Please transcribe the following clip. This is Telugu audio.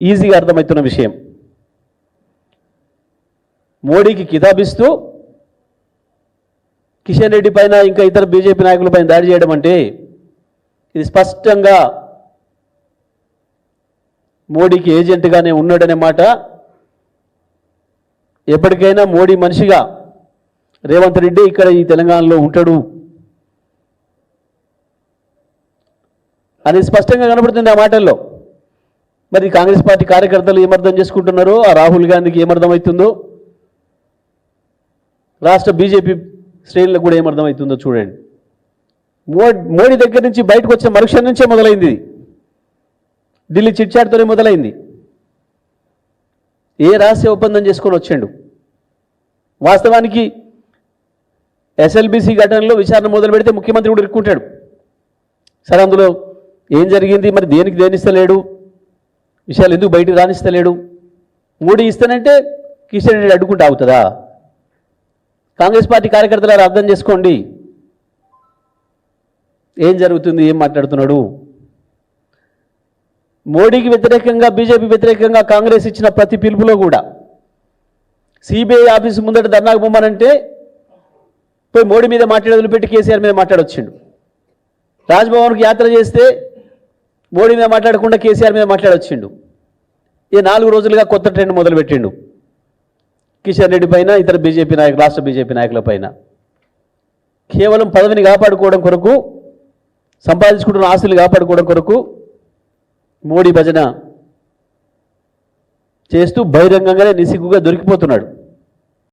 ఈజీగా అర్థమవుతున్న విషయం. మోడీకి కితాబిస్తూ కిషన్ రెడ్డి పైన ఇంకా ఇతర బీజేపీ నాయకులపైన దాడి చేయడం అంటే ఇది స్పష్టంగా మోడీకి ఏజెంట్గానే ఉన్నాడనే మాట. ఎప్పటికైనా మోడీ మనిషిగా రేవంత్ రెడ్డి ఇక్కడ ఈ తెలంగాణలో ఉంటాడు అని స్పష్టంగా కనబడుతుంది ఆ మాటల్లో. మరి కాంగ్రెస్ పార్టీ కార్యకర్తలు ఏమర్థం చేసుకుంటున్నారో, ఆ రాహుల్ గాంధీకి ఏమర్థమవుతుందో, రాష్ట్ర బీజేపీ శ్రేణులకు కూడా ఏమర్థమవుతుందో చూడండి. మోడీ దగ్గర నుంచి బయటకు వచ్చిన మరుక్షణం నుంచే మొదలైంది. ఢిల్లీ చిట్చాట్తోనే మొదలైంది. ఏ రహస్య ఒప్పందం చేసుకొని వచ్చాడు? వాస్తవానికి ఎస్ఎల్బీసీ ఘటనలో విచారణ మొదలు పెడితే ముఖ్యమంత్రి కూడా ఇరుక్కుంటాడు. సరే, అందులో ఏం జరిగింది, మరి దేనికి దేనిస్తలేడు, విషయాలు ఎందుకు బయటకు రానిస్తలేడు? మోడీ ఇస్తానంటే కిషన్ రెడ్డి అడ్డుకుంటూ అవుతుందా? కాంగ్రెస్ పార్టీ కార్యకర్తలు అర్థం చేసుకోండి ఏం జరుగుతుంది, ఏం మాట్లాడుతున్నాడు. మోడీకి వ్యతిరేకంగా, బీజేపీ వ్యతిరేకంగా కాంగ్రెస్ ఇచ్చిన ప్రతి పిలుపులో కూడా సిబిఐ ఆఫీసు ముందట ధర్నాకు పొమ్మనంటే పోయి మోడీ మీద మాట్లాడి వదిలిపెట్టి కేసీఆర్ మీద మాట్లాడొచ్చిండు. రాజ్భవన్కి యాత్ర చేస్తే మోడీ మీద మాట్లాడకుండా కేసీఆర్ మీద మాట్లాడొచ్చిండు. ఈ 4 రోజులుగా కొత్త ట్రెండ్ మొదలుపెట్టిండు కిషన్ రెడ్డి పైన, ఇతర బీజేపీ నాయకులు, రాష్ట్ర బీజేపీ నాయకుల పైన. కేవలం పదవిని కాపాడుకోవడం కొరకు, సంపాదించుకుంటున్న ఆస్తులు కాపాడుకోవడం కొరకు మోడీ భజన చేస్తూ బహిరంగంగానే నిసిగ్గుగా దొరికిపోతున్నాడు.